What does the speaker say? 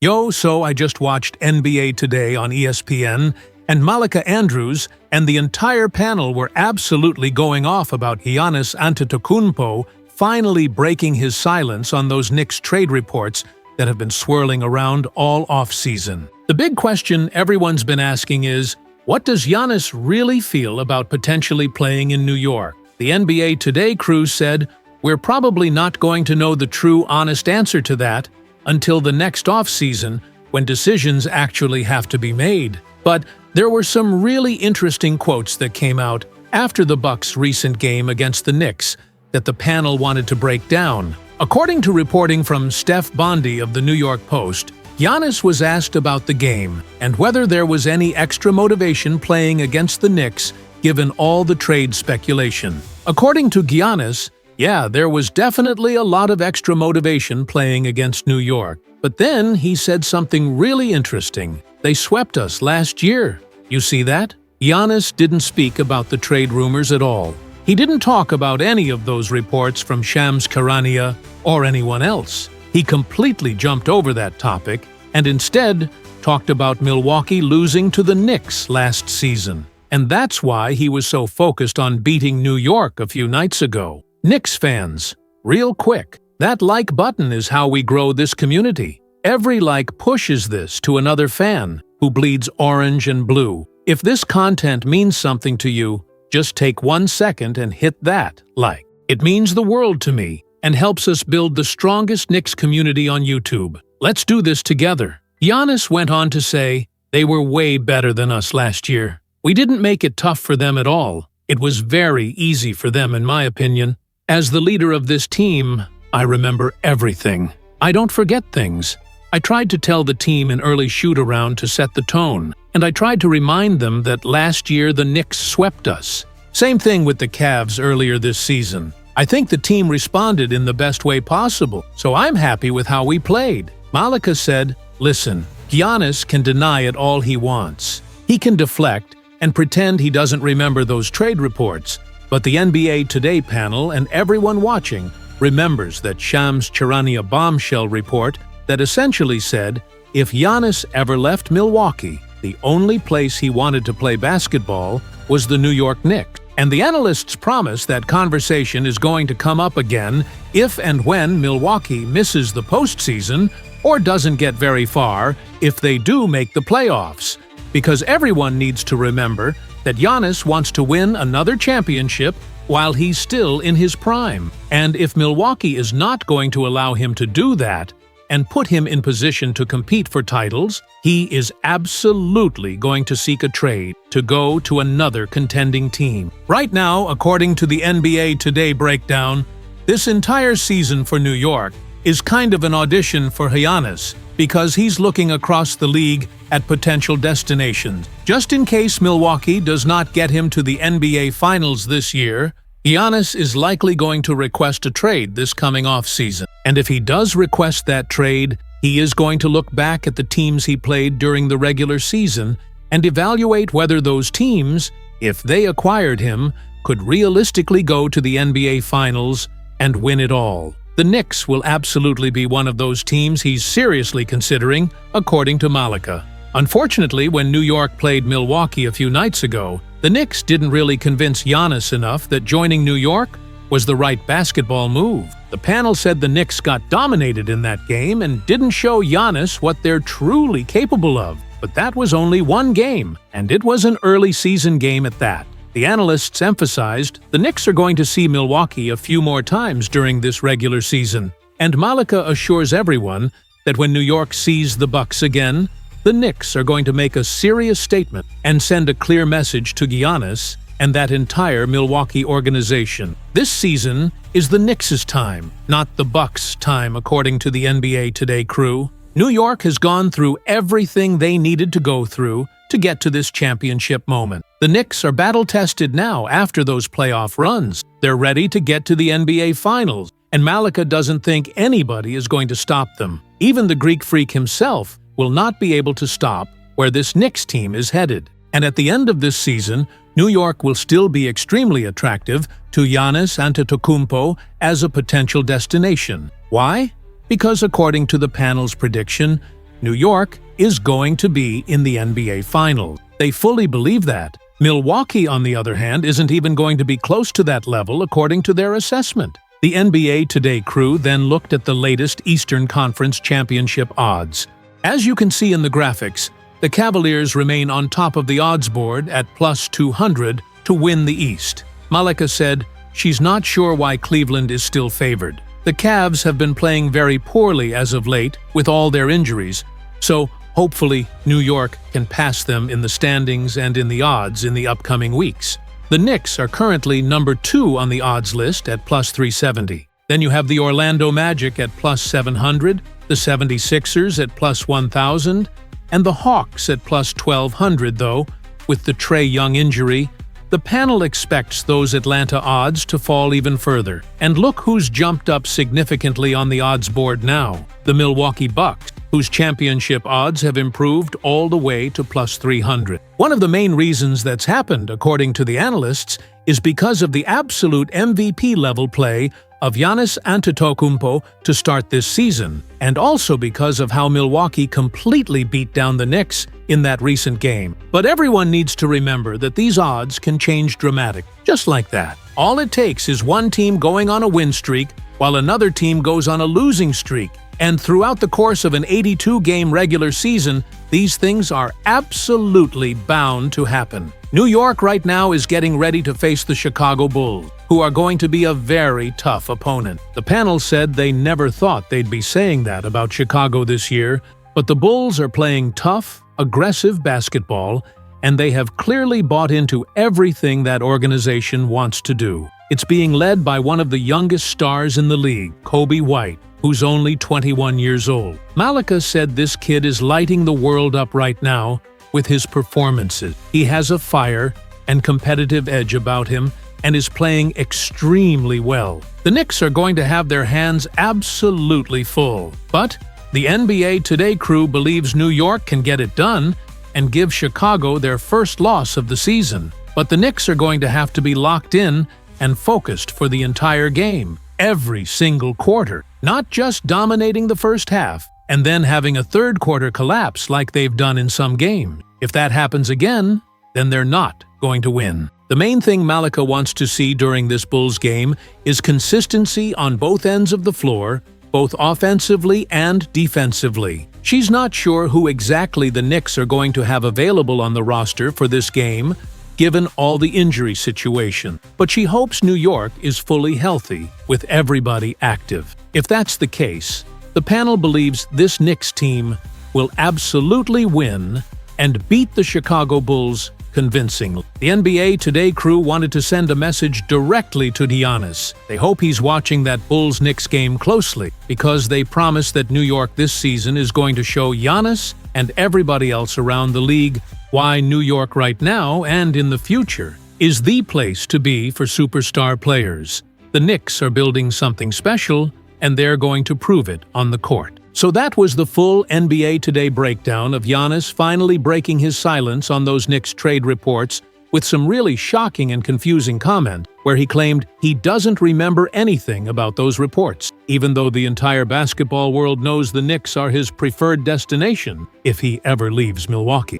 Yo, so I just watched NBA Today on ESPN, and Malika Andrews and the entire panel were absolutely going off about Giannis Antetokounmpo finally breaking his silence on those Knicks trade reports that have been swirling around all off-season. The big question everyone's been asking is, what does Giannis really feel about potentially playing in New York? The NBA Today crew said, "We're probably not going to know the true honest answer to that until the next off-season, when decisions actually have to be made." But there were some really interesting quotes that came out after the Bucks' recent game against the Knicks that the panel wanted to break down. According to reporting from Steph Bondy of the New York Post, Giannis was asked about the game and whether there was any extra motivation playing against the Knicks given all the trade speculation. According to Giannis, yeah, there was definitely a lot of extra motivation playing against New York. But then he said something really interesting. They swept us last year. You see that? Giannis didn't speak about the trade rumors at all. He didn't talk about any of those reports from Shams Charania or anyone else. He completely jumped over that topic and instead talked about Milwaukee losing to the Knicks last season. And that's why he was so focused on beating New York a few nights ago. Knicks fans, real quick, that like button is how we grow this community. Every like pushes this to another fan who bleeds orange and blue. If this content means something to you, just take 1 second and hit that like. It means the world to me and helps us build the strongest Knicks community on YouTube. Let's do this together. Giannis went on to say, "They were way better than us last year. We didn't make it tough for them at all. It was very easy for them, in my opinion. As the leader of this team, I remember everything. I don't forget things. I tried to tell the team in early shoot-around to set the tone, and I tried to remind them that last year the Knicks swept us. Same thing with the Cavs earlier this season. I think the team responded in the best way possible, so I'm happy with how we played." Malika said, "Listen, Giannis can deny it all he wants. He can deflect and pretend he doesn't remember those trade reports. But the NBA Today panel and everyone watching remembers that Shams Charania bombshell report that essentially said, if Giannis ever left Milwaukee, the only place he wanted to play basketball was the New York Knicks. And the analysts promise that conversation is going to come up again if and when Milwaukee misses the postseason or doesn't get very far if they do make the playoffs. Because everyone needs to remember that Giannis wants to win another championship while he's still in his prime. And if Milwaukee is not going to allow him to do that and put him in position to compete for titles, he is absolutely going to seek a trade to go to another contending team. Right now, according to the NBA Today breakdown, this entire season for New York is kind of an audition for Giannis because he's looking across the league at potential destinations. Just in case Milwaukee does not get him to the NBA Finals this year, Giannis is likely going to request a trade this coming off-season. And if he does request that trade, he is going to look back at the teams he played during the regular season and evaluate whether those teams, if they acquired him, could realistically go to the NBA Finals and win it all. The Knicks will absolutely be one of those teams he's seriously considering, according to Malika. Unfortunately, when New York played Milwaukee a few nights ago, the Knicks didn't really convince Giannis enough that joining New York was the right basketball move. The panel said the Knicks got dominated in that game and didn't show Giannis what they're truly capable of. But that was only one game, and it was an early season game at that. The analysts emphasized the Knicks are going to see Milwaukee a few more times during this regular season, and Malika assures everyone that when New York sees the Bucks again, the Knicks are going to make a serious statement and send a clear message to Giannis and that entire Milwaukee organization. This season is the Knicks' time, not the Bucks' time, according to the NBA Today crew. New York has gone through everything they needed to go through to get to this championship moment. The Knicks are battle-tested now after those playoff runs. They're ready to get to the NBA Finals, and Malika doesn't think anybody is going to stop them. Even the Greek Freak himself will not be able to stop where this Knicks team is headed. And at the end of this season, New York will still be extremely attractive to Giannis Antetokounmpo as a potential destination. Why? Because according to the panel's prediction, New York is going to be in the NBA Finals. They fully believe that. Milwaukee, on the other hand, isn't even going to be close to that level according to their assessment. The NBA Today crew then looked at the latest Eastern Conference Championship odds. As you can see in the graphics, the Cavaliers remain on top of the odds board at plus 200 to win the East. Malika said she's not sure why Cleveland is still favored. The Cavs have been playing very poorly as of late with all their injuries, so hopefully New York can pass them in the standings and in the odds in the upcoming weeks. The Knicks are currently number 2 on the odds list at plus 370. Then you have the Orlando Magic at plus 700, the 76ers at plus 1,000, and the Hawks at plus 1,200, though, with the Trae Young injury, the panel expects those Atlanta odds to fall even further. And look who's jumped up significantly on the odds board now, the Milwaukee Bucks, whose championship odds have improved all the way to plus 300. One of the main reasons that's happened, according to the analysts, is because of the absolute MVP-level play of Giannis Antetokounmpo to start this season, and also because of how Milwaukee completely beat down the Knicks in that recent game. But everyone needs to remember that these odds can change dramatically, just like that. All it takes is one team going on a win streak while another team goes on a losing streak. And throughout the course of an 82-game regular season, these things are absolutely bound to happen. New York right now is getting ready to face the Chicago Bulls, who are going to be a very tough opponent. The panel said they never thought they'd be saying that about Chicago this year, but the Bulls are playing tough, aggressive basketball, and they have clearly bought into everything that organization wants to do. It's being led by one of the youngest stars in the league, Kobe White, who's only 21 years old. Malika said this kid is lighting the world up right now with his performances. He has a fire and competitive edge about him and is playing extremely well. The Knicks are going to have their hands absolutely full, but the NBA Today crew believes New York can get it done and give Chicago their first loss of the season. But the Knicks are going to have to be locked in and focused for the entire game, every single quarter, not just dominating the first half and then having a third quarter collapse like they've done in some games. If that happens again, then they're not going to win. The main thing Malika wants to see during this Bulls game is consistency on both ends of the floor, both offensively and defensively. She's not sure who exactly the Knicks are going to have available on the roster for this game, given all the injury situation, but she hopes New York is fully healthy, with everybody active. If that's the case, the panel believes this Knicks team will absolutely win and beat the Chicago Bulls convincingly. The NBA Today crew wanted to send a message directly to Giannis. They hope he's watching that Bulls-Knicks game closely, because they promise that New York this season is going to show Giannis and everybody else around the league why New York right now and in the future is the place to be for superstar players. The Knicks are building something special, and they're going to prove it on the court. So that was the full NBA Today breakdown of Giannis finally breaking his silence on those Knicks trade reports with some really shocking and confusing comment, where he claimed he doesn't remember anything about those reports, even though the entire basketball world knows the Knicks are his preferred destination if he ever leaves Milwaukee.